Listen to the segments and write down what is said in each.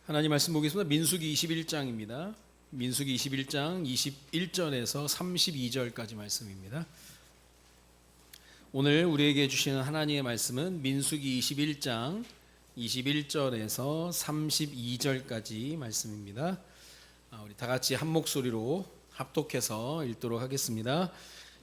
하나님 말씀 보겠습니다. 민수기 21장입니다. 민수기 21장 21절에서 32절까지 말씀입니다. 오늘 우리에게 주시는 하나님의 말씀은 민수기 21장 21절에서 32절까지 말씀입니다. 우리 다 같이 한 목소리로 합독해서 읽도록 하겠습니다.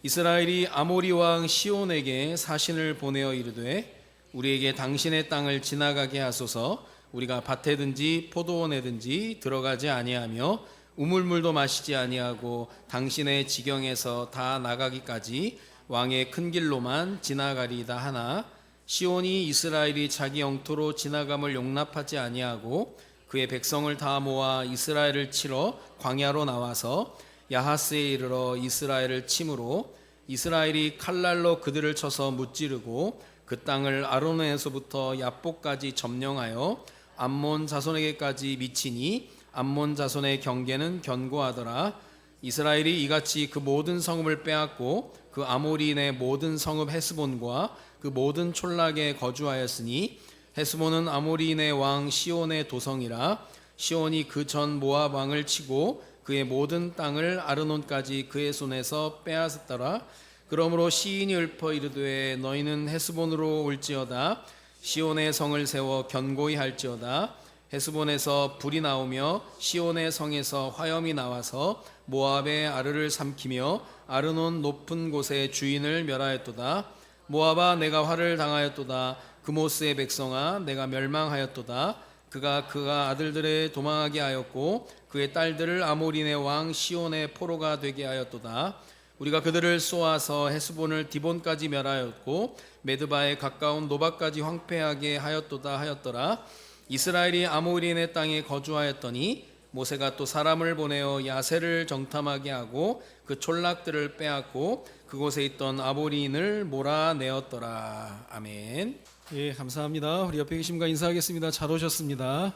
이스라엘이 아모리 왕 시온에게 사신을 보내어 이르되 우리에게 당신의 땅을 지나가게 하소서. 우리가 밭에든지 포도원에든지 들어가지 아니하며 우물물도 마시지 아니하고 당신의 지경에서 다 나가기까지 왕의 큰 길로만 지나가리이다 하나 시온이 이스라엘이 자기 영토로 지나감을 용납하지 아니하고 그의 백성을 다 모아 이스라엘을 치러 광야로 나와서 야하스에 이르러 이스라엘을 치므로 이스라엘이 칼날로 그들을 쳐서 무찌르고 그 땅을 아로노에서부터 야복까지 점령하여 암몬 자손에게까지 미치니 암몬 자손의 경계는 견고하더라. 이스라엘이 이같이 그 모든 성읍을 빼앗고 그 아모리인의 모든 성읍 헤스본과 그 모든 촌락에 거주하였으니 헤스본은 아모리인의 왕 시온의 도성이라. 시온이 그 전 모압 왕을 치고 그의 모든 땅을 아르논까지 그의 손에서 빼앗았더라. 그러므로 시인이 읊어 이르되 너희는 헤스본으로 올지어다. 시온의 성을 세워 견고히 할지어다. 헤스본에서 불이 나오며 시온의 성에서 화염이 나와서 모압의 아르를 삼키며 아르논 높은 곳의 주인을 멸하였도다. 모압아 내가 화를 당하였도다. 그모스의 백성아 내가 멸망하였도다. 그가 아들들의 도망하게 하였고 그의 딸들을 아모린의 왕 시온의 포로가 되게 하였도다. 우리가 그들을 쏘아서 헤스본을 디본까지 멸하였고 메드바에 가까운 노바까지 황폐하게 하였도다 하였더라. 이스라엘이 아모리인의 땅에 거주하였더니 모세가 또 사람을 보내어 야세를 정탐하게 하고 그 촌락들을 빼앗고 그곳에 있던 아모리인을 몰아내었더라. 아멘. 예, 감사합니다. 우리 옆에 계신 분과 인사하겠습니다. 잘 오셨습니다.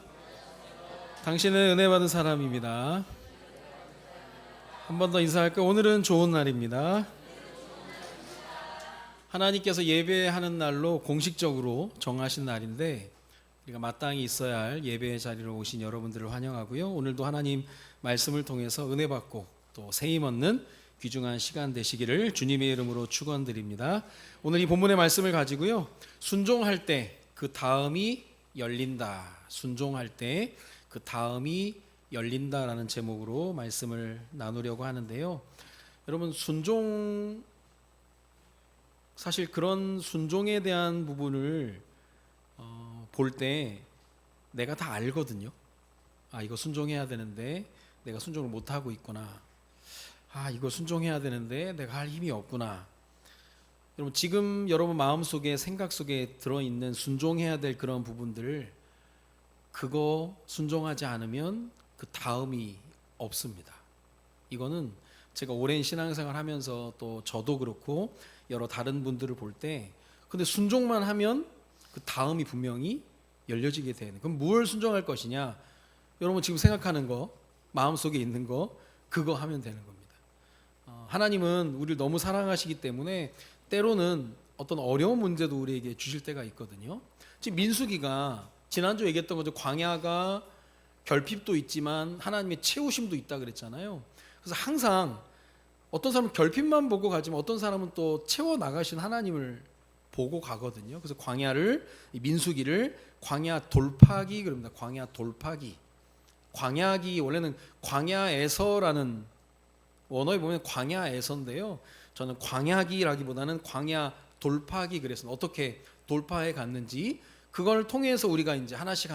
당신은 은혜 받은 사람입니다. 한 번 더 인사할까요? 오늘은 좋은 날입니다. 하나님께서 예배하는 날로 공식적으로 정하신 날인데 우리가 마땅히 있어야 할 예배의 자리로 오신 여러분들을 환영하고요. 오늘도 하나님 말씀을 통해서 은혜 받고 또 세임 얻는 귀중한 시간 되시기를 주님의 이름으로 축원드립니다. 오늘 이 본문의 말씀을 가지고요. 순종할 때 그 다음이 열린다. 순종할 때 그 다음이 열린다라는 제목으로 말씀을 나누려고 하는데요. 여러분 사실 그런 순종에 대한 부분을 볼 때 내가 다 알거든요. 이거 순종해야 되는데 내가 순종을 못하고 있구나. 이거 순종해야 되는데 내가 할 힘이 없구나. 여러분 지금 여러분 마음속에 생각 속에 들어있는 순종해야 될 그런 부분들 그거 순종하지 않으면 그 다음이 없습니다. 이거는 제가 오랜 신앙생활 하면서 또 저도 그렇고 여러 다른 분들을 볼 때 근데 순종만 하면 그 다음이 분명히 열려지게 되는. 그럼 무엇을 순종할 것이냐? 여러분 지금 생각하는 거 마음속에 있는 거 그거 하면 되는 겁니다. 하나님은 우리를 너무 사랑하시기 때문에 때로는 어떤 어려운 문제도 우리에게 주실 때가 있거든요. 지금 민수기가 지난주 얘기했던 거죠. 광야가 결핍도 있지만 하나님의 채우심도 있다 그랬잖아요. 그래서 항상 어떤 사람은 결핍만 보고 가지만 어떤 사람은 또 채워 나가신 하나님을 보고 가거든요. 그래서 민수기를 광야 돌파기 그럽니다. 광야 돌파기. 광야기 원래는 광야에서라는 원어에 보면 광야에서인데요. 저는 광야기라기보다는 광야 돌파기 그랬습니다. 어떻게 돌파해 갔는지 그걸 통해서 우리가 이제 하나씩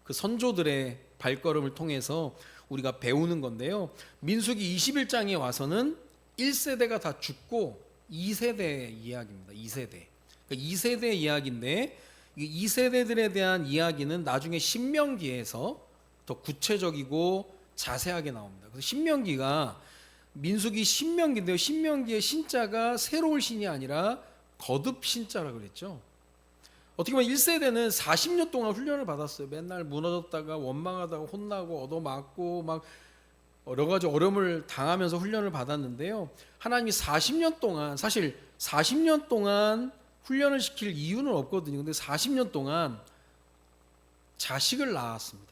그 선조들의 발걸음을 통해서 우리가 배우는 건데요. 민수기 21장에 와서는 1세대가 다 죽고 2세대 이야기입니다. 2세대. 그러니까 2세대 이야기인데 이 2세대들에 대한 이야기는 나중에 신명기에서 더 구체적이고 자세하게 나옵니다. 그래서 신명기가 민수기 신명기인데요. 신명기의 신자가 새로울 신이 아니라 거듭 신자라고 그랬죠. 어떻게 보면 1세대는 40년 동안 훈련을 받았어요. 맨날 무너졌다가 원망하다가 혼나고 얻어맞고 막 여러 가지 어려움을 당하면서 훈련을 받았는데요. 하나님이 40년 동안 사실 40년 동안 훈련을 시킬 이유는 없거든요. 근데 40년 동안 자식을 낳았습니다.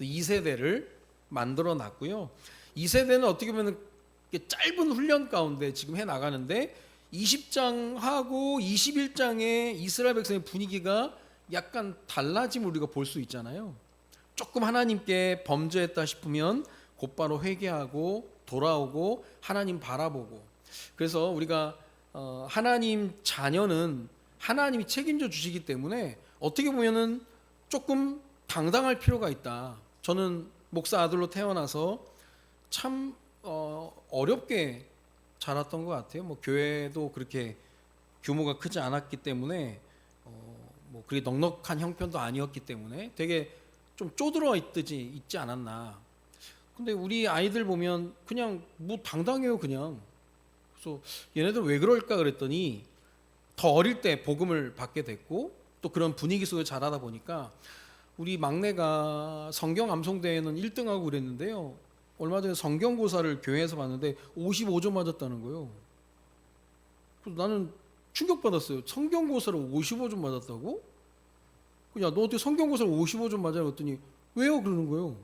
2세대를 만들어 놨고요. 2세대는 어떻게 보면 짧은 훈련 가운데 지금 해 나가는데 20장하고 21장의 이스라엘 백성의 분위기가 약간 달라짐을 우리가 볼 수 있잖아요. 조금 하나님께 범죄했다 싶으면 곧바로 회개하고 돌아오고 하나님 바라보고. 그래서 우리가 하나님 자녀는 하나님이 책임져 주시기 때문에 어떻게 보면은 조금 당당할 필요가 있다. 저는 목사 아들로 태어나서 참 어렵게 자랐던 것 같아요. 뭐 교회도 그렇게 규모가 크지 않았기 때문에 뭐 그리 넉넉한 형편도 아니었기 때문에 되게 좀 쪼들어 있지 않았나. 근데 우리 아이들 보면 그냥 뭐 당당해요 그냥. 그래서 얘네들 왜 그럴까 그랬더니 더 어릴 때 복음을 받게 됐고 또 그런 분위기 속에 자라다 보니까 우리 막내가 성경 암송대회는 1등하고 그랬는데요. 얼마 전에 성경고사를 교회에서 봤는데 55점 맞았다는 거예요. 그래서 나는 충격받았어요. 성경고사를 55점 맞았다고? 그냥 너 어떻게 성경고사를 55점 맞아? 그랬더니 왜요? 그러는 거예요.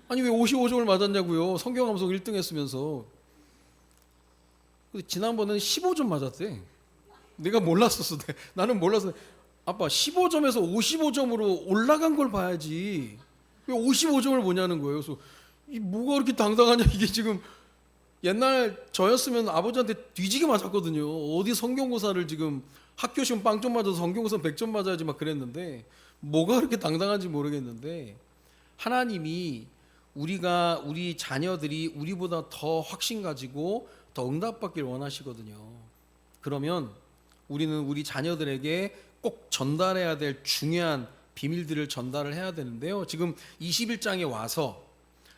아니 왜 55점을 맞았냐고요. 성경 암송 1등 했으면서. 지난번에는 15점 맞았대. 내가 몰랐었어. 나는 몰랐어. 아빠 15점에서 55점으로 올라간 걸 봐야지. 왜 55점을 보냐는 거예요. 그래서 이 뭐가 그렇게 당당하냐 이게 지금. 옛날 저였으면 아버지한테 뒤지게 맞았거든요. 어디 성경고사를 지금 학교 시험 빵점 맞아서 성경고사 100점 맞아야지 막 그랬는데 뭐가 그렇게 당당한지 모르겠는데 하나님이 우리 자녀들이 우리보다 더 확신 가지고 더 응답받기를 원하시거든요. 그러면 우리는 우리 자녀들에게 꼭 전달해야 될 중요한 비밀들을 전달을 해야 되는데요. 지금 21장에 와서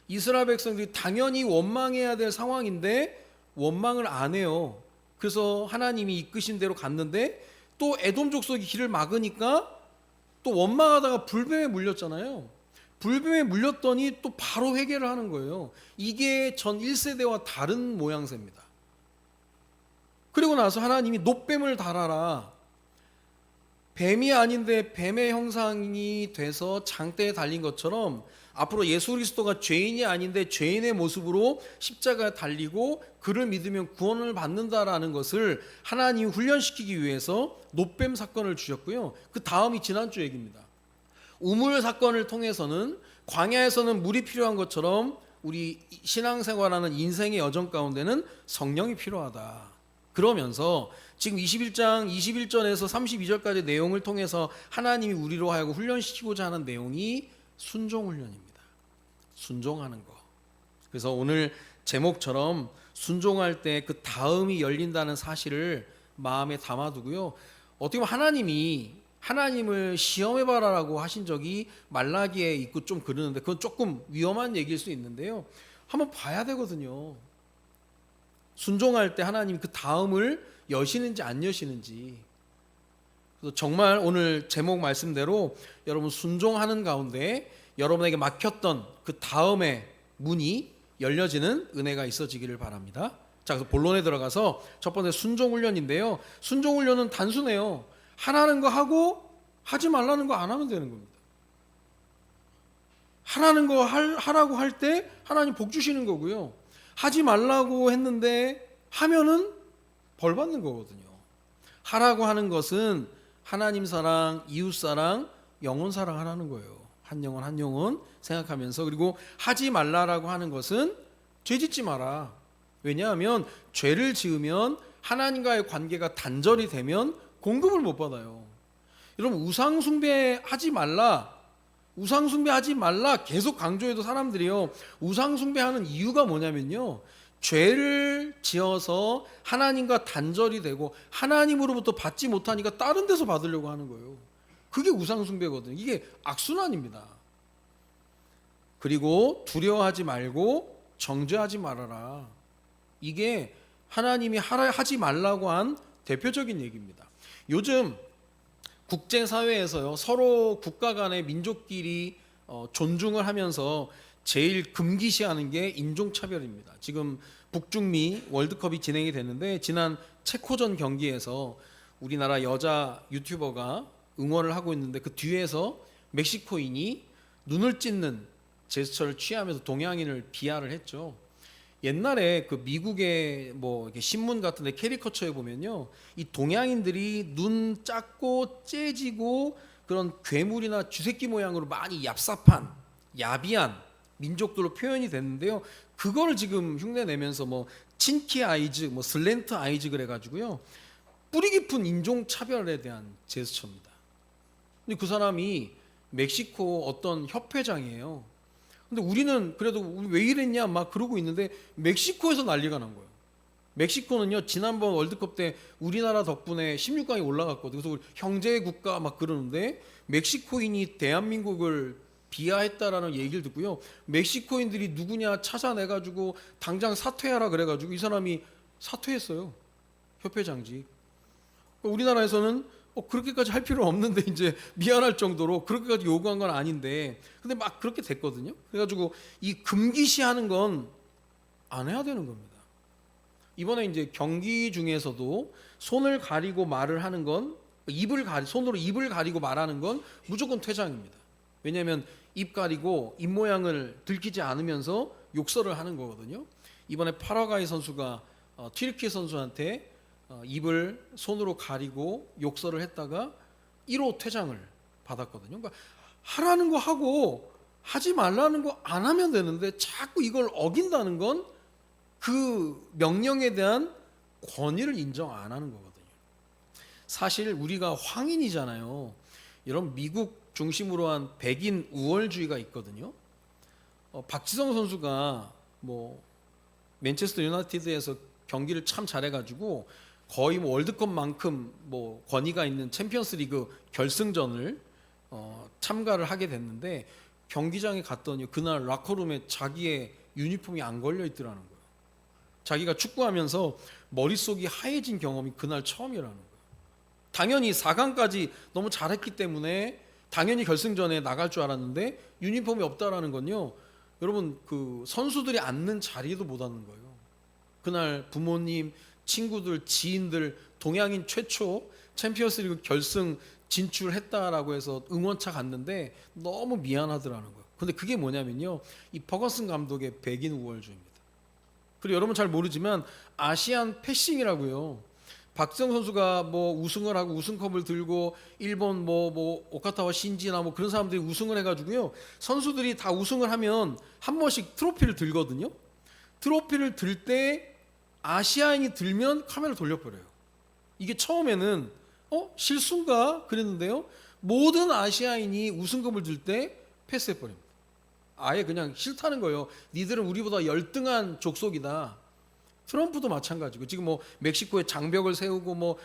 이스라엘 백성들이 당연히 원망해야 될 상황인데 원망을 안 해요. 그래서 하나님이 이끄신 대로 갔는데 또 에돔 족속이 길을 막으니까 또 원망하다가 불뱀에 물렸잖아요. 불뱀에 물렸더니 또 바로 회개를 하는 거예요. 이게 전 1세대와 다른 모양새입니다. 그리고 나서 하나님이 놋뱀을 달아라. 뱀이 아닌데 뱀의 형상이 돼서 장대에 달린 것처럼 앞으로 예수 그리스도가 죄인이 아닌데 죄인의 모습으로 십자가에 달리고 그를 믿으면 구원을 받는다라는 것을 하나님이 훈련시키기 위해서 놋뱀 사건을 주셨고요. 그 다음이 지난주 얘기입니다. 우물 사건을 통해서는 광야에서는 물이 필요한 것처럼 우리 신앙생활하는 인생의 여정 가운데는 성령이 필요하다. 그러면서 지금 21장 21절에서 32절까지 내용을 통해서 하나님이 우리로 하여금 훈련시키고자 하는 내용이 순종훈련입니다. 순종하는 거. 그래서 오늘 제목처럼 순종할 때 그 다음이 열린다는 사실을 마음에 담아두고요. 어떻게 보면 하나님을 시험해봐라라고 하신 적이 말라기에 있고 좀 그러는데 그건 조금 위험한 얘기일 수 있는데요. 한번 봐야 되거든요. 순종할 때 하나님 그 다음을 여시는지 안 여시는지. 그래서 정말 오늘 제목 말씀대로 여러분 순종하는 가운데 여러분에게 막혔던 그 다음의 문이 열려지는 은혜가 있어지기를 바랍니다. 자, 그래서 본론에 들어가서 첫 번째 순종훈련인데요. 순종훈련은 단순해요. 하라는 거 하고 하지 말라는 거 안 하면 되는 겁니다. 하라는 거 하라고 할 때 하나님 복 주시는 거고요. 하지 말라고 했는데 하면은 벌 받는 거거든요. 하라고 하는 것은 하나님 사랑, 이웃 사랑, 영혼 사랑 하라는 거예요. 한 영혼 한 영혼 생각하면서. 그리고 하지 말라라고 하는 것은 죄 짓지 마라. 왜냐하면 죄를 지으면 하나님과의 관계가 단절이 되면 공급을 못 받아요. 여러분 우상 숭배하지 말라. 우상 숭배하지 말라 계속 강조해도 사람들이요. 우상 숭배하는 이유가 뭐냐면요. 죄를 지어서 하나님과 단절이 되고 하나님으로부터 받지 못하니까 다른 데서 받으려고 하는 거예요. 그게 우상 숭배거든요. 이게 악순환입니다. 그리고 두려워하지 말고 정죄하지 말아라. 이게 하나님이 하지 말라고 한 대표적인 얘기입니다. 요즘 국제사회에서요, 서로 국가 간의 민족끼리 존중을 하면서 제일 금기시하는 게 인종차별입니다. 지금 북중미 월드컵이 진행이 됐는데 지난 체코전 경기에서 우리나라 여자 유튜버가 응원을 하고 있는데 그 뒤에서 멕시코인이 눈을 찢는 제스처를 취하면서 동양인을 비하를 했죠. 옛날에 그 미국의 뭐 이렇게 신문 같은데 캐리커처에 보면요, 이 동양인들이 눈 작고 째지고 그런 괴물이나 쥐새끼 모양으로 많이 얍삽한 야비한 민족들로 표현이 됐는데요. 그거를 지금 흉내내면서 뭐 친키 아이즈, 뭐 슬렌트 아이즈 그래가지고요, 뿌리 깊은 인종 차별에 대한 제스처입니다. 근데 그 사람이 멕시코 어떤 협회장이에요. 근데 우리는 그래도 왜 이랬냐 막 그러고 있는데 멕시코에서 난리가 난 거예요. 멕시코는요, 지난번 월드컵 때 우리나라 덕분에 16강에 올라갔거든요. 그래서 우리 형제 국가 막 그러는데 멕시코인이 대한민국을 비하했다라는 얘기를 듣고요, 멕시코인들이 누구냐 찾아내가지고 당장 사퇴하라 그래가지고 이 사람이 사퇴했어요. 협회장직. 우리나라에서는 그렇게까지 할 필요 없는데 이제 미안할 정도로 그렇게까지 요구한 건 아닌데, 근데 막 그렇게 됐거든요. 그래가지고 이 금기시하는 건 안 해야 되는 겁니다. 이번에 이제 경기 중에서도 손을 가리고 말을 하는 건, 손으로 입을 가리고 말하는 건 무조건 퇴장입니다. 왜냐하면 입 가리고 입 모양을 들키지 않으면서 욕설을 하는 거거든요. 이번에 파라과이 선수가 튀르키예 선수한테 입을 손으로 가리고 욕설을 했다가 1호 퇴장을 받았거든요. 그러니까 하라는 거 하고 하지 말라는 거 안 하면 되는데 자꾸 이걸 어긴다는 건 그 명령에 대한 권위를 인정 안 하는 거거든요. 사실 우리가 황인이잖아요. 이런 미국 중심으로 한 백인 우월주의가 있거든요. 박지성 선수가 뭐 맨체스터 유나이티드에서 경기를 참 잘해가지고 거의 뭐 월드컵만큼 뭐 권위가 있는 챔피언스리그 결승전을 참가를 하게 됐는데, 경기장에 갔더니 그날 라커룸에 자기의 유니폼이 안 걸려 있더라는 거예요. 자기가 축구하면서 머릿속이 하얘진 경험이 그날 처음이라는 거예요. 당연히 4강까지 너무 잘했기 때문에 당연히 결승전에 나갈 줄 알았는데 유니폼이 없다라는 건요, 여러분 그 선수들이 앉는 자리도 못 앉는 거예요. 그날 부모님, 친구들, 지인들 동양인 최초 챔피언스리그 결승 진출했다라고 해서 응원차 갔는데 너무 미안하더라는 거예요. 근데 그게 뭐냐면요, 이 퍼거슨 감독의 백인 우월주의입니다. 그리고 여러분 잘 모르지만 아시안 패싱이라고요. 박지성 선수가 뭐 우승을 하고 우승컵을 들고 일본 뭐 오카타와 신지나 뭐 그런 사람들이 우승을 해가지고요, 선수들이 다 우승을 하면 한 번씩 트로피를 들거든요. 트로피를 들 때 아시아인이 들면 카메라 돌려버려요. 이게 처음에는 실수인가 그랬는데요, 모든 아시아인이 우승컵을 들 때 패스해버립니다. 아예 그냥 싫다는 거예요. 니들은 우리보다 열등한 족속이다. 트럼프도 마찬가지고 지금 뭐 멕시코에 장벽을 세우고 뭐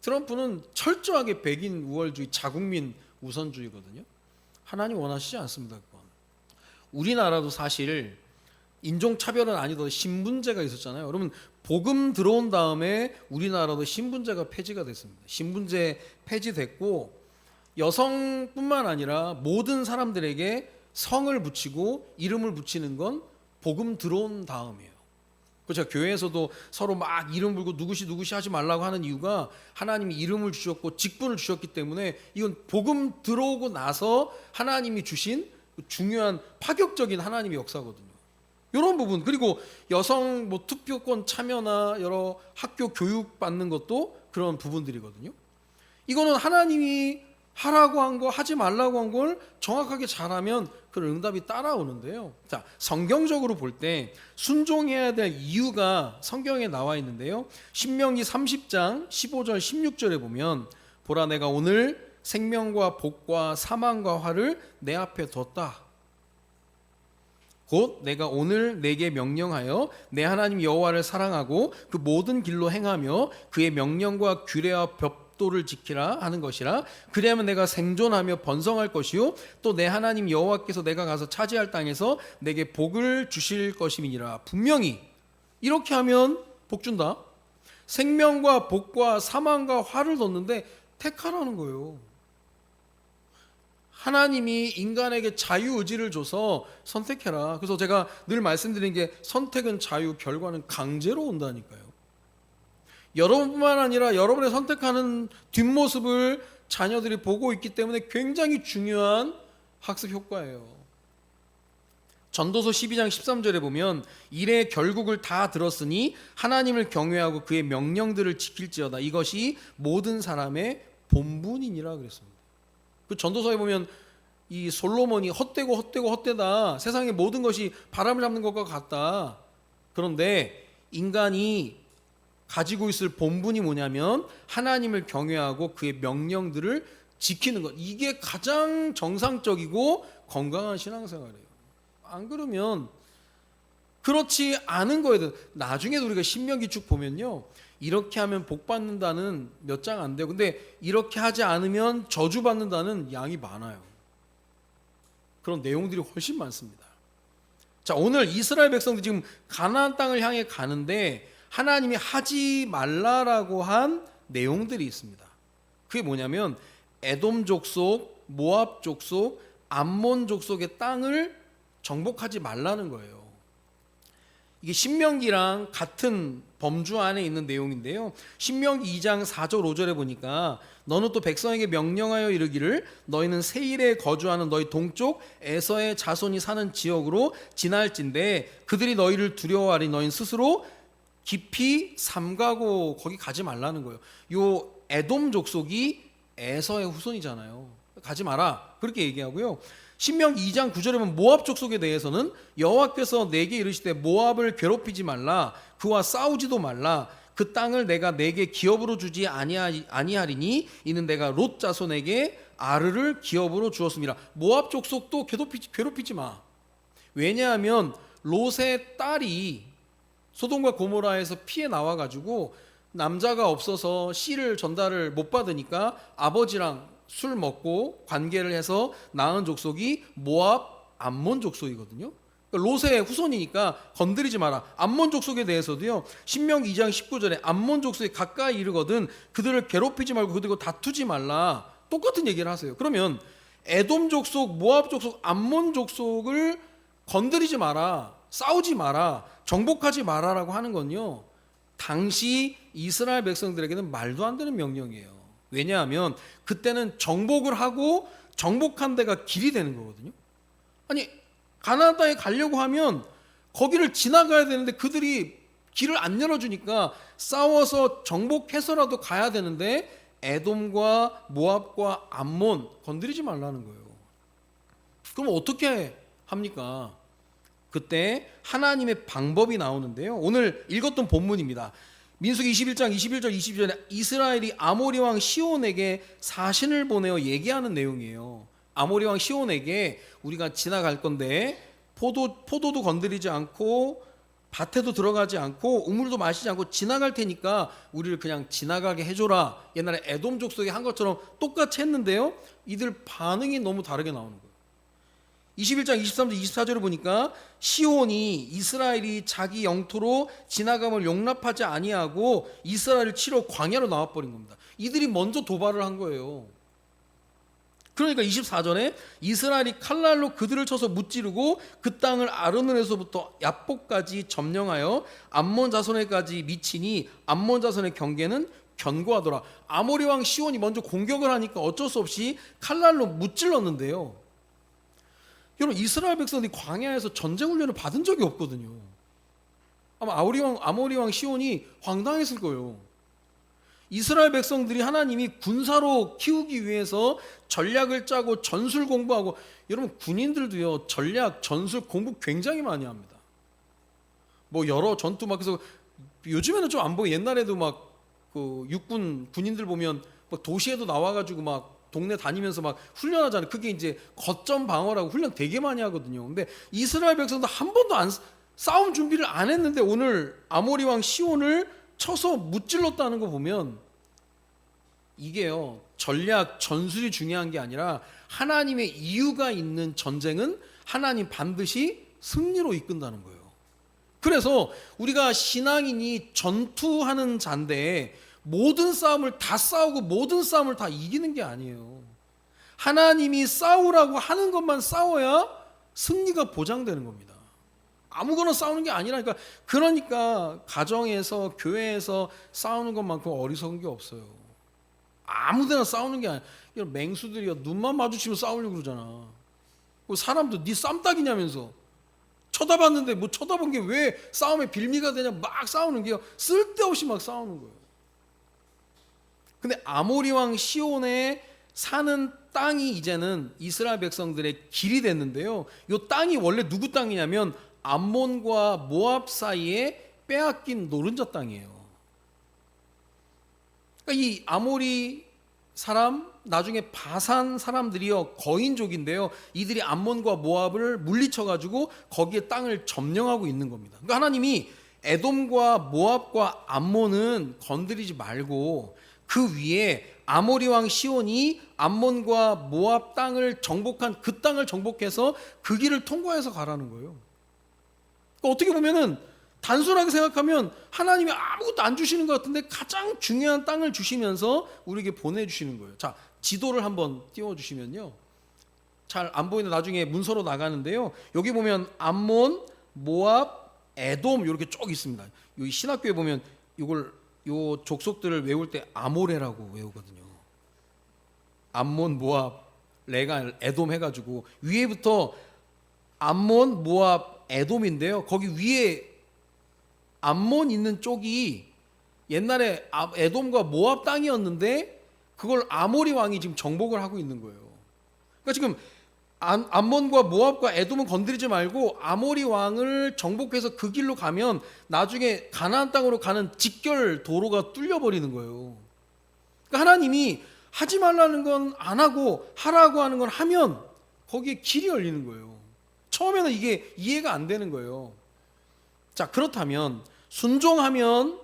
트럼프는 철저하게 백인 우월주의, 자국민 우선주의거든요. 하나님 원하시지 않습니다. 그건. 우리나라도 사실 인종차별은 아니더라도 신분제가 있었잖아요. 여러분 복음 들어온 다음에 우리나라도 신분제가 폐지가 됐습니다. 신분제 폐지됐고 여성뿐만 아니라 모든 사람들에게 성을 붙이고 이름을 붙이는 건 복음 들어온 다음이에요. 그렇죠. 교회에서도 서로 막 이름 불고 누구시 하지 말라고 하는 이유가 하나님이 이름을 주셨고 직분을 주셨기 때문에 이건 복음 들어오고 나서 하나님이 주신 중요한 파격적인 하나님의 역사거든요. 이런 부분, 그리고 여성 뭐 투표권 참여나 여러 학교 교육 받는 것도 그런 부분들이거든요. 이거는 하나님이 하라고 한 거, 하지 말라고 한 걸 정확하게 잘하면 그런 응답이 따라오는데요. 자, 성경적으로 볼 때 순종해야 될 이유가 성경에 나와 있는데요. 신명기 30장 15절 16절에 보면 보라 내가 오늘 생명과 복과 사망과 화를 내 앞에 뒀다. 곧 내가 오늘 내게 명령하여 내 하나님 여호와를 사랑하고 그 모든 길로 행하며 그의 명령과 규례와 법도를 지키라 하는 것이라. 그리하면 내가 생존하며 번성할 것이요 또 내 하나님 여호와께서 내가 가서 차지할 땅에서 내게 복을 주실 것임이니라. 분명히 이렇게 하면 복 준다. 생명과 복과 사망과 화를 뒀는데 택하라는 거예요. 하나님이 인간에게 자유의지를 줘서 선택해라. 그래서 제가 늘 말씀드리는 게 선택은 자유, 결과는 강제로 온다니까요. 여러분뿐만 아니라 여러분의 선택하는 뒷모습을 자녀들이 보고 있기 때문에 굉장히 중요한 학습 효과예요. 전도서 12장 13절에 보면 이래 결국을 다 들었으니 하나님을 경외하고 그의 명령들을 지킬지어다. 이것이 모든 사람의 본분이니라 그랬습니다. 그 전도서에 보면 이 솔로몬이 헛되다. 세상의 모든 것이 바람을 잡는 것과 같다. 그런데 인간이 가지고 있을 본분이 뭐냐면 하나님을 경외하고 그의 명령들을 지키는 것. 이게 가장 정상적이고 건강한 신앙생활이에요. 안 그러면 그렇지 않은 거에 대해서 나중에 우리가 신명기 쭉 보면요. 이렇게 하면 복 받는다는 몇 장 안 돼요. 근데 이렇게 하지 않으면 저주 받는다는 양이 많아요. 그런 내용들이 훨씬 많습니다. 자, 오늘 이스라엘 백성들이 지금 가나안 땅을 향해 가는데 하나님이 하지 말라라고 한 내용들이 있습니다. 그게 뭐냐면 에돔 족속, 모압 족속, 암몬 족속의 땅을 정복하지 말라는 거예요. 이게 신명기랑 같은 범주 안에 있는 내용인데요. 신명기 2장 4절 5절에 보니까 너는 또 백성에게 명령하여 이르기를 너희는 세일에 거주하는 너희 동쪽 에서의 자손이 사는 지역으로 지날진대 그들이 너희를 두려워하리 너희는 스스로 깊이 삼가고 거기 가지 말라는 거예요. 요 에돔 족속이 에서의 후손이잖아요. 가지 마라 그렇게 얘기하고요. 신명기 2장 9절에 보면 모압 족속에 대해서는 여호와께서 내게 이르시되 모압을 괴롭히지 말라 그와 싸우지도 말라 그 땅을 내가 내게 기업으로 주지 아니하리니 이는 내가 롯 자손에게 아르를 기업으로 주었습니다. 모압 족속도 괴롭히지 마. 왜냐하면 롯의 딸이 소돔과 고모라에서 피해 나와가지고 남자가 없어서 씨를 전달을 못 받으니까 아버지랑 술 먹고 관계를 해서 낳은 족속이 모압 암몬 족속이거든요. 그러니까 롯의 후손이니까 건드리지 마라. 암몬 족속에 대해서도요. 신명기 2장 19절에 암몬 족속에 가까이 이르거든 그들을 괴롭히지 말고 그들과 다투지 말라. 똑같은 얘기를 하세요. 그러면 에돔 족속, 모압 족속, 암몬 족속을 건드리지 마라. 싸우지 마라. 정복하지 마라라고 하는 건요. 당시 이스라엘 백성들에게는 말도 안 되는 명령이에요. 왜냐하면 그때는 정복을 하고 정복한 데가 길이 되는 거거든요. 아니 가나안 땅에 가려고 하면 거기를 지나가야 되는데 그들이 길을 안 열어주니까 싸워서 정복해서라도 가야 되는데 에돔과 모압과 암몬 건드리지 말라는 거예요. 그럼 어떻게 합니까? 그때 하나님의 방법이 나오는데요. 오늘 읽었던 본문입니다. 민수기 21장 21절 22절에 이스라엘이 아모리 왕 시온에게 사신을 보내어 얘기하는 내용이에요. 아모리 왕 시온에게 우리가 지나갈 건데 포도도 건드리지 않고 밭에도 들어가지 않고 우물도 마시지 않고 지나갈 테니까 우리를 그냥 지나가게 해줘라. 옛날에 에돔 족속이 한 것처럼 똑같이 했는데요. 이들 반응이 너무 다르게 나오는 거예요. 21장 23절 24절을 보니까 시온이 이스라엘이 자기 영토로 지나감을 용납하지 아니하고 이스라엘을 치러 광야로 나와버린 겁니다. 이들이 먼저 도발을 한 거예요. 그러니까 24절에 이스라엘이 칼날로 그들을 쳐서 무찌르고 그 땅을 아르논에서부터 야복까지 점령하여 암몬 자손에까지 미치니 암몬 자손의 경계는 견고하더라. 아모리 왕 시온이 먼저 공격을 하니까 어쩔 수 없이 칼날로 무찔렀는데요. 여러분 이스라엘 백성들이 광야에서 전쟁 훈련을 받은 적이 없거든요. 아마 아모리 왕 시온이 황당했을 거예요. 이스라엘 백성들이 하나님이 군사로 키우기 위해서 전략을 짜고 전술 공부하고 여러분 군인들도요 전략 전술 공부 굉장히 많이 합니다. 뭐 여러 전투 막 그래서 요즘에는 좀 안 보고 옛날에도 막 그 육군 군인들 보면 막 도시에도 나와가지고 막 동네 다니면서 막 훈련하잖아요. 그게 이제 거점 방어라고 훈련 되게 많이 하거든요. 근데 이스라엘 백성도 한 번도 싸움 준비를 안 했는데 오늘 아모리 왕 시온을 쳐서 무찔렀다는 거 보면 이게요 전략 전술이 중요한 게 아니라 하나님의 이유가 있는 전쟁은 하나님 반드시 승리로 이끈다는 거예요. 그래서 우리가 신앙인이 전투하는 자인데 모든 싸움을 다 싸우고 모든 싸움을 다 이기는 게 아니에요. 하나님이 싸우라고 하는 것만 싸워야 승리가 보장되는 겁니다. 아무거나 싸우는 게 아니라니까. 그러니까 가정에서 교회에서 싸우는 것만큼 어리석은 게 없어요. 아무데나 싸우는 게 아니라 맹수들이요 눈만 마주치면 싸우려고 그러잖아. 사람도 네 쌈딱이냐면서 쳐다봤는데 뭐 쳐다본 게 왜 싸움의 빌미가 되냐, 막 싸우는 게요. 쓸데없이 막 싸우는 거예요. 근데 아모리 왕 시온에 사는 땅이 이제는 이스라엘 백성들의 길이 됐는데요. 이 땅이 원래 누구 땅이냐면 암몬과 모압 사이에 빼앗긴 노른자 땅이에요. 그러니까 이 아모리 사람, 나중에 바산 사람들이요, 거인족인데요. 이들이 암몬과 모압을 물리쳐가지고 거기에 땅을 점령하고 있는 겁니다. 그러니까 하나님이 에돔과 모압과 암몬은 건드리지 말고 그 위에 아모리 왕 시온이 암몬과 모압 땅을 정복한 그 땅을 정복해서 그 길을 통과해서 가라는 거예요. 그러니까 어떻게 보면은 단순하게 생각하면 하나님이 아무것도 안 주시는 것 같은데 가장 중요한 땅을 주시면서 우리에게 보내주시는 거예요. 자, 지도를 한번 띄워주시면요. 잘 안 보이는데 나중에 문서로 나가는데요. 여기 보면 암몬, 모압, 에돔 이렇게 쭉 있습니다. 여기 신학교에 보면 요 족속들을 외울 때 아모레라고 외우거든요. 암몬, 모압, 레가, 에돔 해가지고 위에부터 암몬, 모압, 에돔인데요. 거기 위에 암몬 있는 쪽이 옛날에 에돔과 모압 땅이었는데 그걸 아모리 왕이 지금 정복을 하고 있는 거예요. 그러니까 지금 암몬과 모압과 에돔은 건드리지 말고 아모리 왕을 정복해서 그 길로 가면 나중에 가나안 땅으로 가는 직결 도로가 뚫려 버리는 거예요. 그러니까 하나님이 하지 말라는 건 안 하고 하라고 하는 건 하면 거기에 길이 열리는 거예요. 처음에는 이게 이해가 안 되는 거예요. 자, 그렇다면 순종하면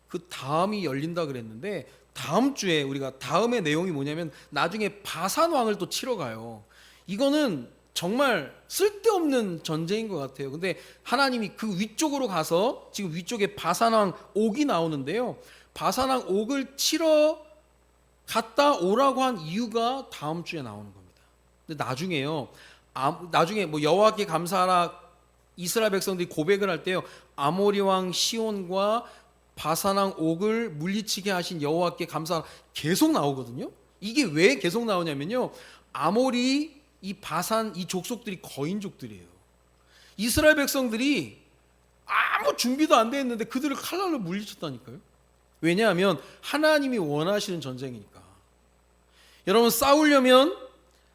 그 다음이 열린다 그랬는데 다음 주에 우리가 다음의 내용이 뭐냐면 나중에 바산 왕을 또 치러 가요. 이거는 정말 쓸데없는 전쟁인 것 같아요. 근데 하나님이 그 위쪽으로 가서 지금 위쪽에 바산 왕 옥이 나오는데요. 바산 왕 옥을 치러 갔다 오라고 한 이유가 다음 주에 나오는 겁니다. 근데 나중에요. 나중에 뭐 여호와께 감사하라 이스라엘 백성들이 고백을 할 때요. 아모리 왕 시온과 바산 왕 옥을 물리치게 하신 여호와께 감사하라 계속 나오거든요. 이게 왜 계속 나오냐면요. 아모리 이 바산 이 족속들이 거인족들이에요. 이스라엘 백성들이 아무 준비도 안 돼 있는데 그들을 칼날로 물리쳤다니까요. 왜냐하면 하나님이 원하시는 전쟁이니까. 여러분 싸우려면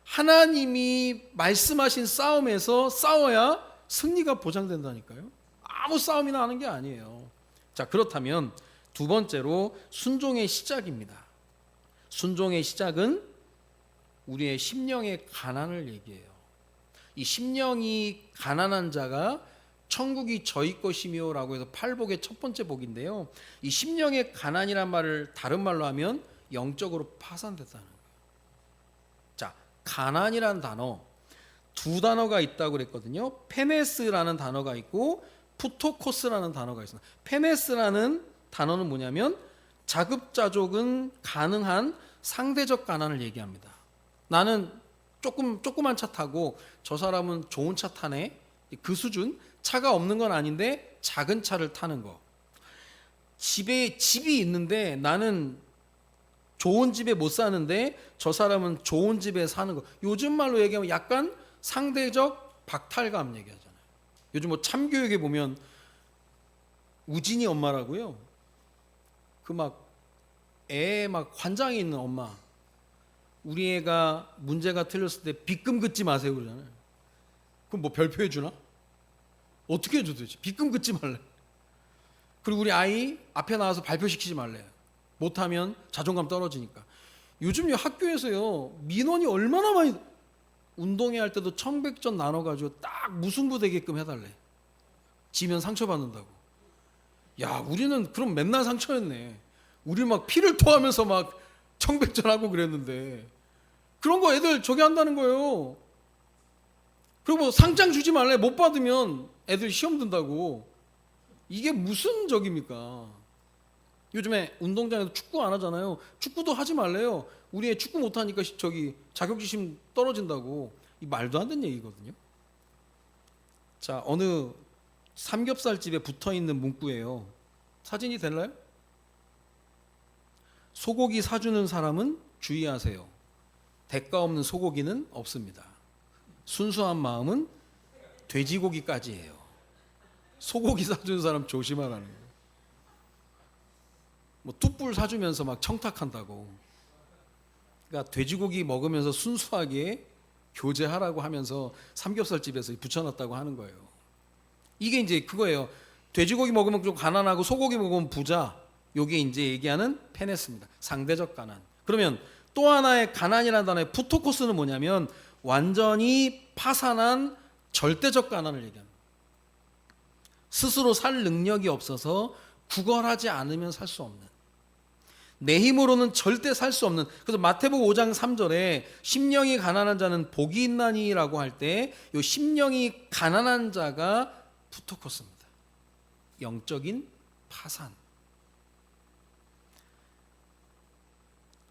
하나님이 말씀하신 싸움에서 싸워야 승리가 보장된다니까요. 아무 싸움이나 하는 게 아니에요. 자, 그렇다면 두 번째로 순종의 시작입니다. 순종의 시작은 우리의 심령의 가난을 얘기해요. 이 심령이 가난한 자가 천국이 저희 것이며 라고 해서 팔복의 첫 번째 복인데요. 이 심령의 가난이란 말을 다른 말로 하면 영적으로 파산됐다는 거예요. 자, 가난이란 단어 두 단어가 있다고 그랬거든요. 페네스라는 단어가 있고 푸토코스라는 단어가 있습니다. 페네스라는 단어는 뭐냐면 자급자족은 가능한 상대적 가난을 얘기합니다. 나는 조그만 차 타고 저 사람은 좋은 차 타네. 그 수준. 차가 없는 건 아닌데 작은 차를 타는 거. 집이 있는데 나는 좋은 집에 못 사는데 저 사람은 좋은 집에 사는 거. 요즘 말로 얘기하면 약간 상대적 박탈감 얘기하잖아요. 요즘 뭐 참교육에 보면 우진이 엄마라고요. 그 애 환장에 있는 엄마. 우리 애가 문제가 틀렸을 때 빗금 긋지 마세요 그러잖아요. 그럼 뭐 별표 해주나? 어떻게 해줘 도대체? 빗금 긋지 말래. 그리고 우리 아이 앞에 나와서 발표시키지 말래. 못하면 자존감 떨어지니까. 요즘 학교에서요 민원이 얼마나 많이 운동회 할 때도 청백전 나눠가지고 딱 무승부 되게끔 해달래. 지면 상처받는다고. 야, 우리는 그럼 맨날 상처였네. 우리 피를 토하면서 청백전하고 그랬는데 그런 거 애들 저기 한다는 거예요. 그리고 상장 주지 말래. 못 받으면 애들 시험 든다고. 이게 무슨 적입니까? 요즘에 운동장에서 축구 안 하잖아요. 축구도 하지 말래요. 우리 애 축구 못하니까 자격지심 떨어진다고. 이 말도 안 되는 얘기거든요. 자, 어느 삼겹살집에 붙어있는 문구예요. 사진이 될까요? 소고기 사주는 사람은 주의하세요. 대가 없는 소고기는 없습니다. 순수한 마음은 돼지고기까지예요. 소고기 사주는 사람 조심하라는 거예요. 뭐 뚝불 사주면서 막 청탁한다고. 그러니까 돼지고기 먹으면서 순수하게 교제하라고 하면서 삼겹살집에서 붙여놨다고 하는 거예요. 이게 이제 그거예요. 돼지고기 먹으면 좀 가난하고 소고기 먹으면 부자. 요게 이제 얘기하는 페네스입니다. 상대적 가난. 그러면 또 하나의 가난이라는 단어의 푸토코스는 뭐냐면 완전히 파산한 절대적 가난을 얘기합니다. 스스로 살 능력이 없어서 구걸하지 않으면 살 수 없는, 내 힘으로는 절대 살 수 없는. 그래서 마태복음 5장 3절에 심령이 가난한 자는 복이 있나니라고 할 때 이 심령이 가난한 자가 푸토코스입니다. 영적인 파산.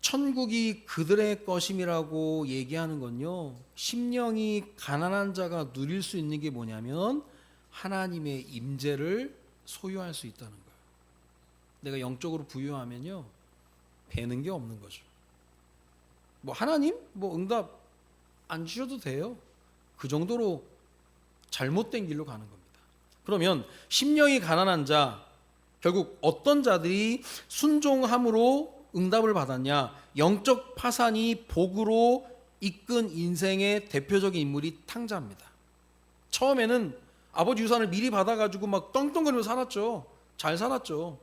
천국이 그들의 것임이라고 얘기하는 건요, 심령이 가난한 자가 누릴 수 있는 게 뭐냐면 하나님의 임재를 소유할 수 있다는 거예요. 내가 영적으로 부유하면요 배는 게 없는 거죠. 뭐 하나님 뭐 응답 안 주셔도 돼요. 그 정도로 잘못된 길로 가는 겁니다. 그러면 심령이 가난한 자, 결국 어떤 자들이 순종함으로 응답을 받았냐? 영적 파산이 복으로 이끈 인생의 대표적인 인물이 탕자입니다. 처음에는 아버지 유산을 미리 받아가지고 막 떵떵거리면서 살았죠. 잘 살았죠.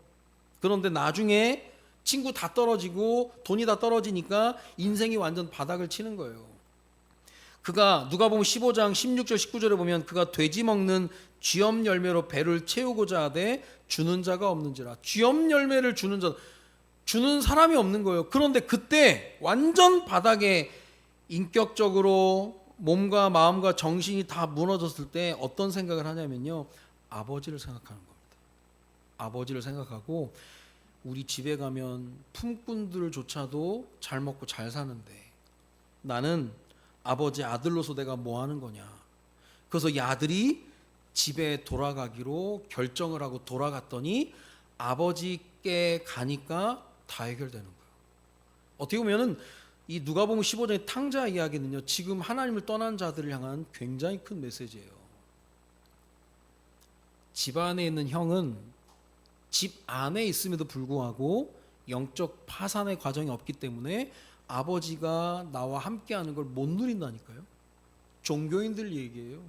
그런데 나중에 친구 다 떨어지고 돈이 다 떨어지니까 인생이 완전 바닥을 치는 거예요. 그가 누가복음 15장 16절 19절에 보면 그가 돼지 먹는 쥐엄 열매로 배를 채우고자 하되 주는 자가 없는지라. 쥐엄 열매를 주는 자, 주는 사람이 없는 거예요. 그런데 그때 완전 바닥에 인격적으로 몸과 마음과 정신이 다 무너졌을 때 어떤 생각을 하냐면요, 아버지를 생각하는 겁니다. 아버지를 생각하고 우리 집에 가면 품꾼들조차도 잘 먹고 잘 사는데 나는 아버지 아들로서 내가 뭐 하는 거냐. 그래서 이 아들이 집에 돌아가기로 결정을 하고 돌아갔더니 아버지께 가니까 다 해결되는 거예요. 어떻게 보면은 이 누가복음 15장의 탕자 이야기는요, 지금 하나님을 떠난 자들을 향한 굉장히 큰 메시지예요. 집 안에 있는 형은 집 안에 있음에도 불구하고 영적 파산의 과정이 없기 때문에 아버지가 나와 함께하는 걸 못 누린다니까요. 종교인들 얘기예요.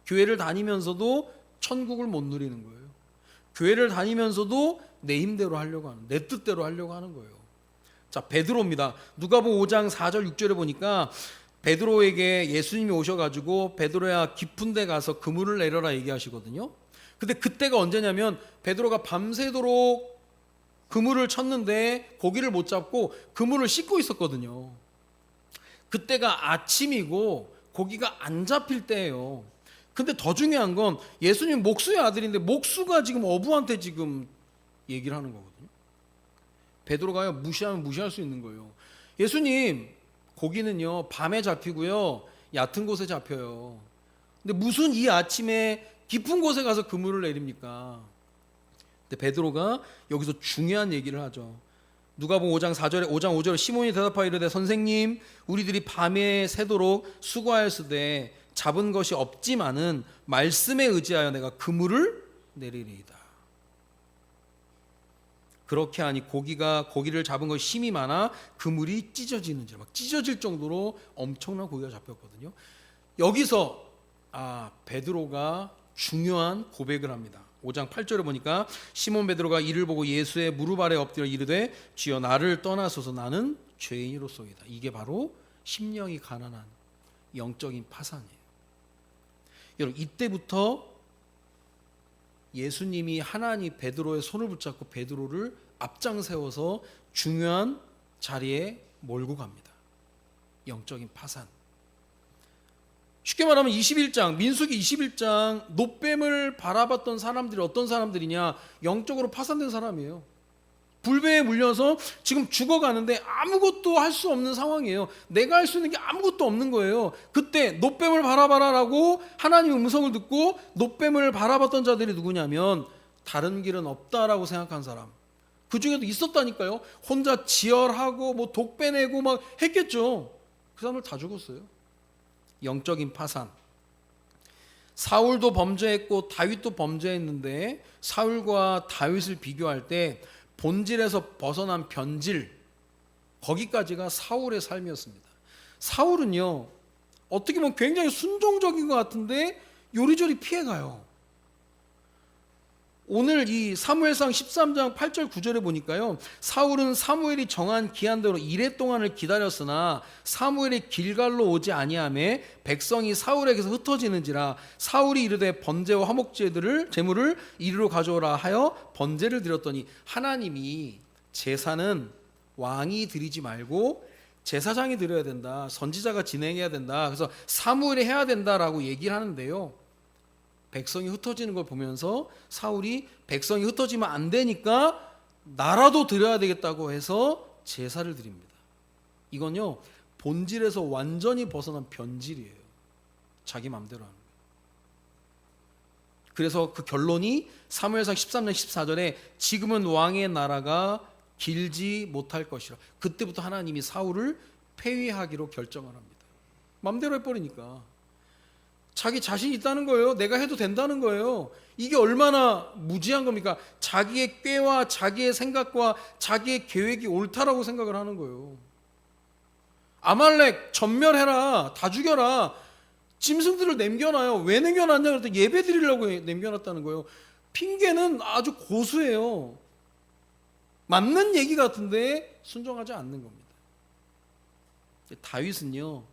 교회를 다니면서도 천국을 못 누리는 거예요. 교회를 다니면서도 내 힘대로 하려고 하는, 내 뜻대로 하려고 하는 거예요. 자, 베드로입니다. 누가복음 5장 4절 6절에 보니까 베드로에게 예수님이 오셔가지고 베드로야 깊은 데 가서 그물을 내려라 얘기하시거든요. 근데 그때가 언제냐면 베드로가 밤새도록 그물을 쳤는데 고기를 못 잡고 그물을 씻고 있었거든요. 그때가 아침이고 고기가 안 잡힐 때예요. 근데 더 중요한 건 예수님 목수의 아들인데 목수가 지금 어부한테 지금 얘기를 하는 거거든요. 베드로가요, 무시하면 무시할 수 있는 거예요. 예수님, 고기는요 밤에 잡히고요 얕은 곳에 잡혀요. 근데 무슨 이 아침에 깊은 곳에 가서 그물을 내립니까? 근데 베드로가 여기서 중요한 얘기를 하죠. 누가복음 5장 5절에 시몬이 대답하여 이르되 선생님, 우리들이 밤에 새도록 수고하였으되 잡은 것이 없지만은 말씀에 의지하여 내가 그물을 내리리이다. 그렇게 하니 고기를 잡은 것이 힘이 많아 그물이 찢어지는지, 막 찢어질 정도로 엄청난 고기가 잡혔거든요. 여기서 베드로가 중요한 고백을 합니다. 5장 8절에 보니까 시몬 베드로가 이를 보고 예수의 무릎 아래 엎드려 이르되 주여 나를 떠나소서 나는 죄인이로소이다. 이게 바로 심령이 가난한 영적인 파산이에요. 여러분, 이때부터 예수님이 하나님 베드로의 손을 붙잡고 베드로를 앞장 세워서 중요한 자리에 몰고 갑니다. 영적인 파산. 쉽게 말하면 21장, 민수기 21장 노뱀을 바라봤던 사람들이 어떤 사람들이냐? 영적으로 파산된 사람이에요. 불배에 물려서 지금 죽어가는데 아무것도 할 수 없는 상황이에요. 내가 할 수 있는 게 아무것도 없는 거예요. 그때 노뱀을 바라봐라라고 하나님의 음성을 듣고 노뱀을 바라봤던 자들이 누구냐면 다른 길은 없다라고 생각한 사람. 그 중에도 있었다니까요. 혼자 지혈하고 뭐 독 빼내고 막 했겠죠. 그 사람들 다 죽었어요. 영적인 파산. 사울도 범죄했고 다윗도 범죄했는데 사울과 다윗을 비교할 때 본질에서 벗어난 변질, 거기까지가 사울의 삶이었습니다. 사울은요, 어떻게 보면 굉장히 순종적인 것 같은데 요리조리 피해가요. 오늘 이 사무엘상 13장 8절 9절에 보니까요, 사울은 사무엘이 정한 기한대로 이레 동안을 기다렸으나 사무엘이 길갈로 오지 아니하매 백성이 사울에게서 흩어지는지라 사울이 이르되 번제와 화목제들을 제물을 이리로 가져오라 하여 번제를 드렸더니, 하나님이 제사는 왕이 드리지 말고 제사장이 드려야 된다, 선지자가 진행해야 된다, 그래서 사무엘이 해야 된다라고 얘기를 하는데요, 백성이 흩어지는 걸 보면서 사울이 백성이 흩어지면 안 되니까 나라도 드려야 되겠다고 해서 제사를 드립니다. 이건요, 본질에서 완전히 벗어난 변질이에요. 자기 마음대로 하는 거예요. 그래서 그 결론이 사무엘상 13장 14절에 지금은 왕의 나라가 길지 못할 것이라. 그때부터 하나님이 사울을 폐위하기로 결정을 합니다. 마음대로 해버리니까. 자기 자신 있다는 거예요. 내가 해도 된다는 거예요. 이게 얼마나 무지한 겁니까? 자기의 꾀와 자기의 생각과 자기의 계획이 옳다라고 생각을 하는 거예요. 아말렉 전멸해라, 다 죽여라, 짐승들을 남겨놔요. 왜 남겨놨냐 그랬더니 예배 드리려고 남겨놨다는 거예요. 핑계는 아주 고수예요. 맞는 얘기 같은데 순종하지 않는 겁니다. 다윗은요,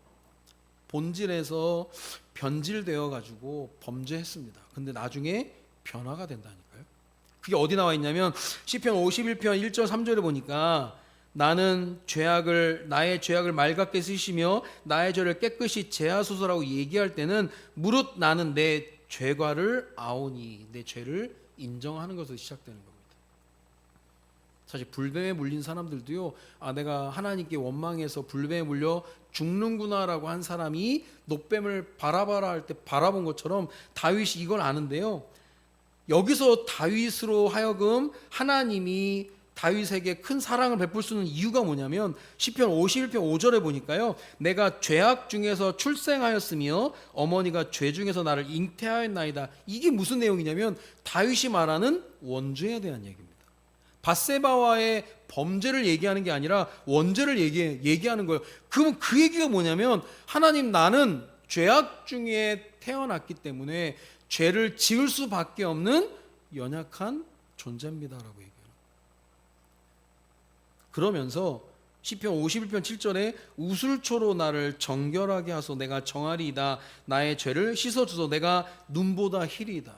본질에서 변질되어 가지고 범죄했습니다. 근데 나중에 변화가 된다니까요. 그게 어디 나와 있냐면 시편 51편 1절 3절에 보니까 나는 나의 죄악을 맑게 쓰시며 나의 죄를 깨끗이 제하소서라고 얘기할 때는 무릇 나는 내 죄과를 아오니, 내 죄를 인정하는 것으로 시작되는 겁니다. 사실 불뱀에 물린 사람들도요, 내가 하나님께 원망해서 불뱀에 물려 죽는구나라고 한 사람이 노뱀을 바라봐라 할 때 바라본 것처럼 다윗이 이걸 아는데요, 여기서 다윗으로 하여금 하나님이 다윗에게 큰 사랑을 베풀 수 있는 이유가 뭐냐면 시편 51편 5절에 보니까요, 내가 죄악 중에서 출생하였으며 어머니가 죄 중에서 나를 잉태하였나이다. 이게 무슨 내용이냐면 다윗이 말하는 원죄에 대한 얘기입니다. 밧세바와의 범죄를 얘기하는 게 아니라 원죄를 얘기하는 거예요. 그러면 그 얘기가 뭐냐면 하나님, 나는 죄악 중에 태어났기 때문에 죄를 지을 수밖에 없는 연약한 존재입니다라고 얘기해요. 그러면서 시편 51편 7절에 우슬초로 나를 정결하게 하소 내가 정하리이다. 나의 죄를 씻어주소 내가 눈보다 희리이다.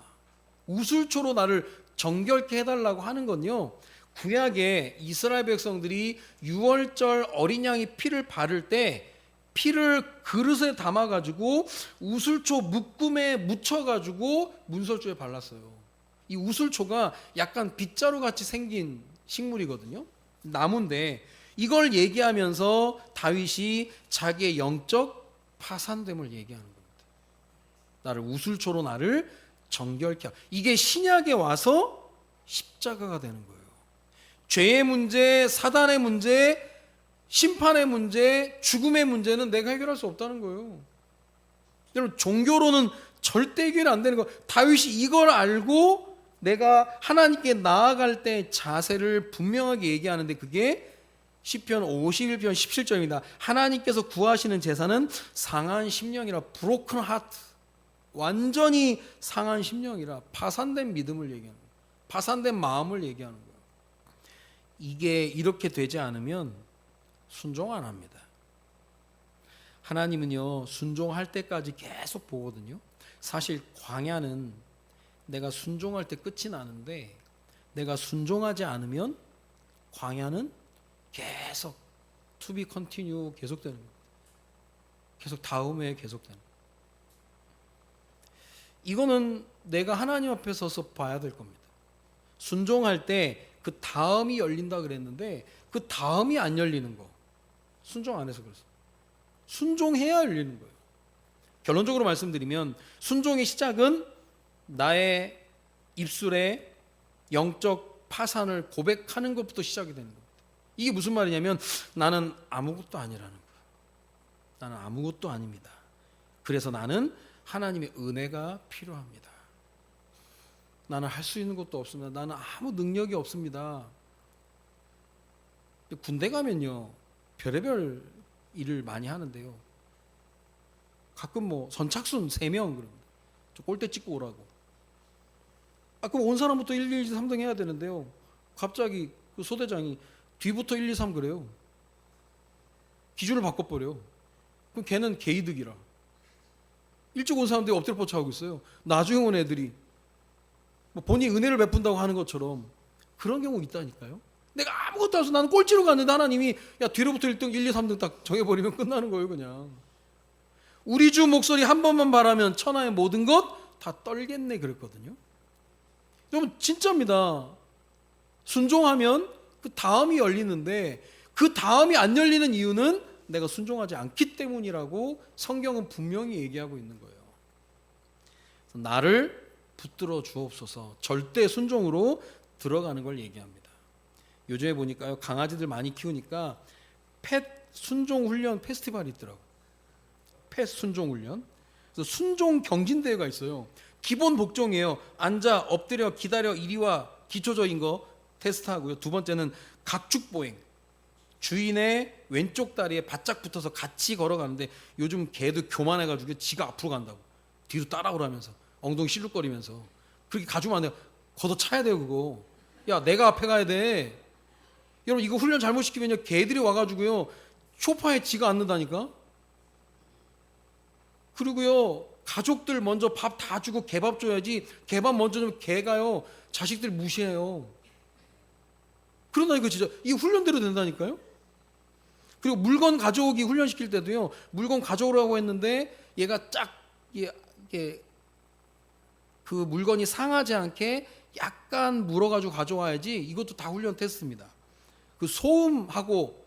우슬초로 나를 정결케 해달라고 하는 건요, 구약에 이스라엘 백성들이 유월절 어린 양이 피를 바를 때 피를 그릇에 담아가지고 우슬초 묶음에 묻혀가지고 문설주에 발랐어요. 이 우슬초가 약간 빗자루 같이 생긴 식물이거든요. 나무인데 이걸 얘기하면서 다윗이 자기의 영적 파산됨을 얘기하는 겁니다. 나를 우슬초로 나를 정결케 하라. 이게 신약에 와서 십자가가 되는 거예요. 죄의 문제, 사단의 문제, 심판의 문제, 죽음의 문제는 내가 해결할 수 없다는 거예요. 여러분, 종교로는 절대 해결이 안 되는 거예요. 다윗이 이걸 알고 내가 하나님께 나아갈 때 자세를 분명하게 얘기하는데 그게 시편 51편 17절입니다. 하나님께서 구하시는 제사는 상한 심령이라, 브로큰 하트, 완전히 상한 심령이라, 파산된 믿음을 얘기하는 거예요. 파산된 마음을 얘기하는 거예요. 이게 이렇게 되지 않으면 순종 안 합니다. 하나님은요, 순종할 때까지 계속 보거든요. 사실 광야는 내가 순종할 때 끝이 나는데 내가 순종하지 않으면 광야는 계속 to be continue 계속되는 거예요. 계속 다음에 계속되는 거예요. 이거는 내가 하나님 앞에 서서 봐야 될 겁니다. 순종할 때 그 다음이 열린다 그랬는데 그 다음이 안 열리는 거, 순종 안 해서 그렇습니다. 순종해야 열리는 거예요. 결론적으로 말씀드리면 순종의 시작은 나의 입술에 영적 파산을 고백하는 것부터 시작이 되는 겁니다. 이게 무슨 말이냐면 나는 아무것도 아니라는 거예요. 나는 아무것도 아닙니다. 그래서 나는 하나님의 은혜가 필요합니다. 나는 할 수 있는 것도 없습니다. 나는 아무 능력이 없습니다. 군대 가면요, 별의별 일을 많이 하는데요, 가끔 뭐 선착순 3명 그럽니다. 저 꼴대 찍고 오라고. 그럼 온 사람부터 1, 2, 3등 해야 되는데요, 갑자기 그 소대장이 뒤부터 1, 2, 3 그래요. 기준을 바꿔버려. 그럼 걔는 개이득이라. 일찍 온 사람들이 엎드려 뻗쳐하고 있어요. 나중에 온 애들이 뭐 본인이 은혜를 베푼다고 하는 것처럼 그런 경우 있다니까요. 내가 아무것도 없어, 나는 꼴찌로 갔는데 하나님이 야 뒤로부터 1등, 1, 2, 3등 딱 정해버리면 끝나는 거예요. 그냥 우리 주 목소리 한 번만 바라면 천하의 모든 것 다 떨겠네 그랬거든요. 여러분 진짜입니다. 순종하면 그 다음이 열리는데, 그 다음이 안 열리는 이유는 내가 순종하지 않기 때문이라고 성경은 분명히 얘기하고 있는 거예요. 나를 붙들어 주옵소서, 절대 순종으로 들어가는 걸 얘기합니다. 요즘에 보니까요, 강아지들 많이 키우니까 펫 순종 훈련 페스티벌이 있더라고요. 펫 순종 훈련. 그래서 순종 경진대회가 있어요. 기본 복종이에요. 앉아, 엎드려, 기다려, 이리와, 기초적인 거 테스트하고요. 두 번째는 각축보행. 주인의 왼쪽 다리에 바짝 붙어서 같이 걸어가는데, 요즘 개도 교만해가지고 지가 앞으로 간다고 뒤로 따라오라면서 엉덩이 실룩거리면서. 그렇게 가주면 안 돼요. 걷어 차야 돼요 그거. 야 내가 앞에 가야 돼. 여러분 이거 훈련 잘못 시키면요, 개들이 와가지고요 소파에 지가 앉는다니까. 그리고요 가족들 먼저 밥 다 주고 개밥 줘야지, 개밥 먼저 주면 개가요 자식들 무시해요. 그러다니까 진짜 이 훈련대로 된다니까요. 그리고 물건 가져오기 훈련시킬 때도요, 물건 가져오라고 했는데 얘가 쫙 이게 그 물건이 상하지 않게 약간 물어가지고 가져와야지. 이것도 다 훈련 테스트입니다. 그 소음하고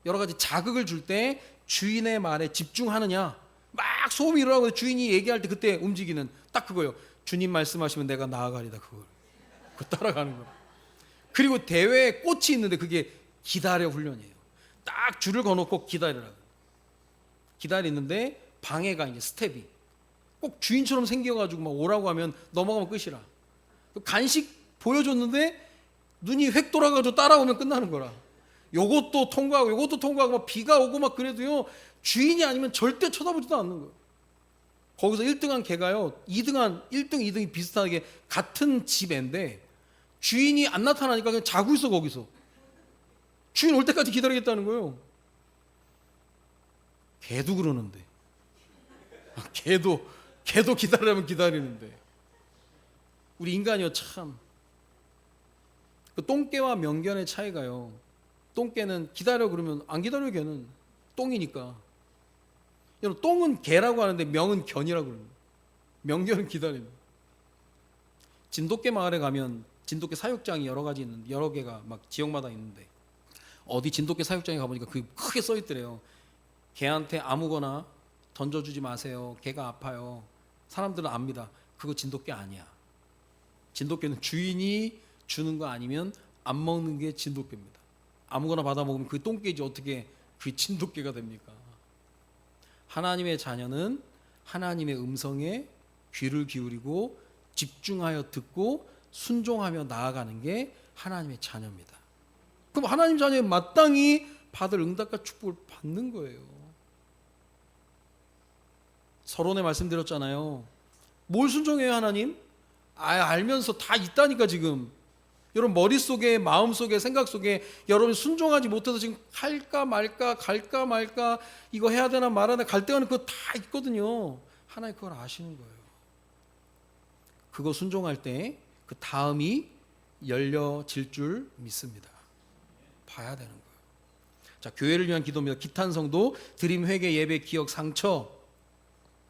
여러 가지 자극을 줄 때 주인의 말에 집중하느냐, 막 소음이 일어나고 주인이 얘기할 때 그때 움직이는, 딱 그거예요. 주님 말씀하시면 내가 나아가리다. 그거 따라가는 거. 그리고 대회에 꽃이 있는데 그게 기다려 훈련이에요. 딱 줄을 거놓고 기다리라고. 기다리는데 방해가 이제 스텝이 꼭 주인처럼 생겨가지고 막 오라고 하면 넘어가면 끝이라. 간식 보여줬는데 눈이 획 돌아가지고 따라오면 끝나는 거라. 요것도 통과하고 요것도 통과하고 막 비가 오고 막 그래도요, 주인이 아니면 절대 쳐다보지도 않는 거예요. 거기서 1등한 개가요 1등, 2등이 비슷하게 같은 집 애인데 주인이 안 나타나니까 그냥 자고 있어. 거기서 주인 올 때까지 기다리겠다는 거예요. 개도 그러는데. 개도 기다리려면 기다리는데. 우리 인간이요 참, 그 똥개와 명견의 차이가요, 똥개는 기다려 그러면 안 기다려. 걔는 똥이니까. 여러분 똥은 개라고 하는데 명은 견이라고 그럽니다. 명견은 기다립니다. 진돗개 마을에 가면 진돗개 사육장이 여러 가지 있는데, 여러 개가 막 지역마다 있는데, 어디 진돗개 사육장에 가보니까 그 크게 써 있더래요. 개한테 아무거나 던져주지 마세요. 개가 아파요. 사람들은 압니다. 그거 진돗개 아니야. 진돗개는 주인이 주는 거 아니면 안 먹는 게 진돗개입니다. 아무거나 받아 먹으면 그 똥개지 어떻게 그 진돗개가 됩니까? 하나님의 자녀는 하나님의 음성에 귀를 기울이고 집중하여 듣고 순종하며 나아가는 게 하나님의 자녀입니다. 그럼 하나님 자녀에 마땅히 받을 응답과 축복을 받는 거예요. 서론에 말씀드렸잖아요. 뭘 순종해요 하나님? 알면서 다 있다니까 지금. 여러분 머릿속에, 마음속에, 생각 속에 여러분이 순종하지 못해서 지금 할까 말까, 갈까 말까, 이거 해야 되나 말아야 되나 갈 때가는 그거 다 있거든요. 하나님 그걸 아시는 거예요. 그거 순종할 때 그 다음이 열려질 줄 믿습니다. 봐야 되는 거예요. 자, 교회를 위한 기도입니다. 기탄 성도, 드림 회개, 예배, 기억, 상처,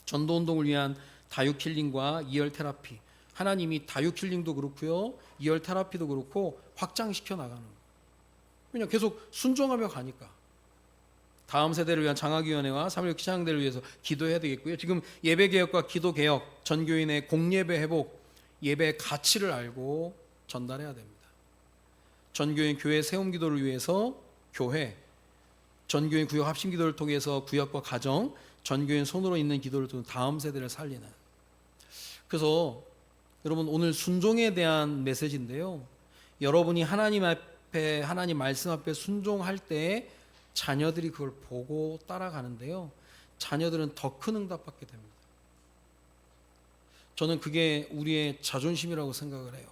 전도 운동을 위한 다육 힐링과 이열 테라피. 하나님이 다육 힐링도 그렇고요, 이열 테라피도 그렇고 확장시켜 나가는 거예요. 그냥 계속 순종하며 가니까. 다음 세대를 위한 장학위원회와 3.16 기창대를 위해서 기도해야 되겠고요. 지금 예배개혁과 기도개혁, 전교인의 공예배 회복, 예배의 가치를 알고 전달해야 됩니다. 전교인 교회 세움 기도를 위해서 교회, 전교인 구역 합심 기도를 통해서 구역과 가정, 전교인 손으로 있는 기도를 통해 다음 세대를 살리는. 그래서 여러분 오늘 순종에 대한 메시지인데요. 여러분이 하나님 앞에 하나님 말씀 앞에 순종할 때 자녀들이 그걸 보고 따라가는데요. 자녀들은 더 큰 응답받게 됩니다. 저는 그게 우리의 자존심이라고 생각을 해요.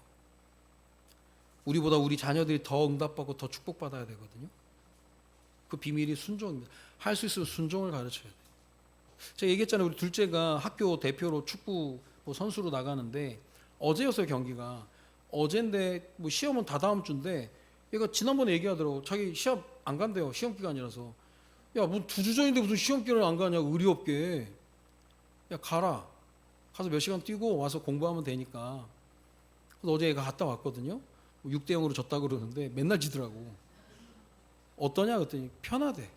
우리보다 우리 자녀들이 더 응답받고 더 축복받아야 되거든요. 그 비밀이 순종입니다. 할 수 있으면 순종을 가르쳐야 돼요. 제가 얘기했잖아요. 우리 둘째가 학교 대표로 축구 선수로 나가는데 어제였어요. 경기가 어제인데 시험은 다 다음 주인데 얘가 지난번에 얘기하더라고. 자기 시합 안 간대요. 시험 기간이라서. 야, 뭐 2주 전인데 무슨 시험 기간을 안 가냐고 의리 없게. 야, 가라. 가서 몇 시간 뛰고 와서 공부하면 되니까. 그래서 어제 얘가 갔다 왔거든요. 6대 0으로 졌다 그러는데 맨날 지더라고. 어떠냐 그랬더니 편하대.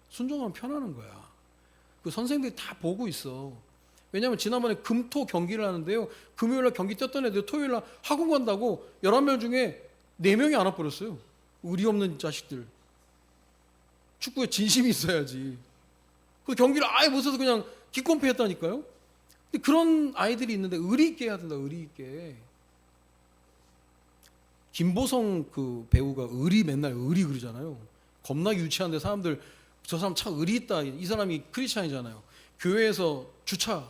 순종하면 편하는 거야. 그 선생님들이 다 보고 있어. 왜냐하면 지난번에 금토 경기를 하는데요. 금요일날 경기 뛰었던 애들 토요일날 학원 간다고 11명 중에 4명이 안 와버렸어요. 의리 없는 자식들. 축구에 진심이 있어야지. 그 경기를 아예 못 해서 그냥 기권패 했다니까요. 근데 그런 아이들이 있는데 의리 있게 해야 된다. 의리 있게. 김보성 그 배우가 맨날 의리 그러잖아요. 겁나 유치한데 사람들 저 사람 참 의리 있다. 이 사람이 크리스찬이잖아요. 교회에서 주차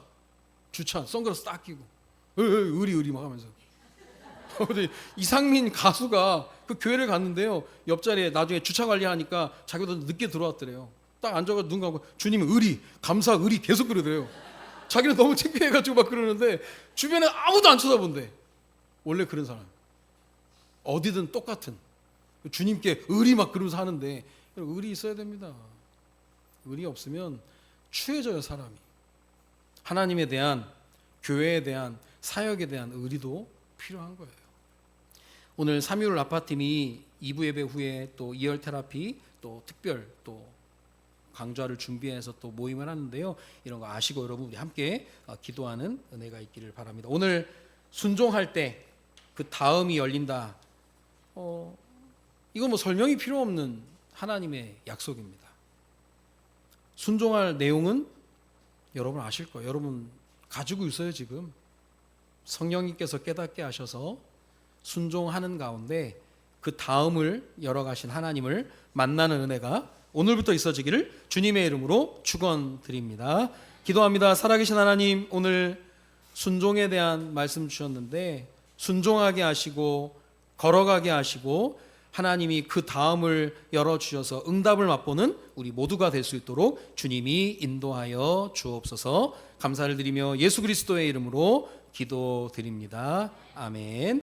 선글라스 딱 끼고 의리 막 하면서. 근데 이상민 가수가 그 교회를 갔는데요. 옆자리에 나중에 주차 관리하니까 자기도 늦게 들어왔더래요. 딱 앉아가지고 눈 감고 주님 의리 감사 의리 계속 그러더래요. 자기는 너무 창피해가지고 막 그러는데 주변에 아무도 안 쳐다본대. 원래 그런 사람. 어디든 똑같은 주님께 의리 막 그러면서 하는데 의리 있어야 됩니다. 의리 없으면 추해져요 사람이. 하나님에 대한 교회에 대한 사역에 대한 의리도 필요한 거예요. 오늘 3.15 아파팀이 2부 예배 후에 또 2열 테라피 또 특별 또 강좌를 준비해서 또 모임을 하는데요. 이런 거 아시고 여러분 우리 함께 기도하는 은혜가 있기를 바랍니다. 오늘 순종할 때 그 다음이 열린다. 이건 뭐 설명이 필요 없는 하나님의 약속입니다. 순종할 내용은 여러분 아실 거예요. 여러분 가지고 있어요. 지금 성령님께서 깨닫게 하셔서 순종하는 가운데 그 다음을 열어가신 하나님을 만나는 은혜가 오늘부터 있어지기를 주님의 이름으로 축원드립니다. 기도합니다. 살아계신 하나님, 오늘 순종에 대한 말씀 주셨는데 순종하게 하시고 걸어가게 하시고 하나님이 그 다음을 열어주셔서 응답을 맛보는 우리 모두가 될 수 있도록 주님이 인도하여 주옵소서. 감사를 드리며 예수 그리스도의 이름으로 기도드립니다. 아멘.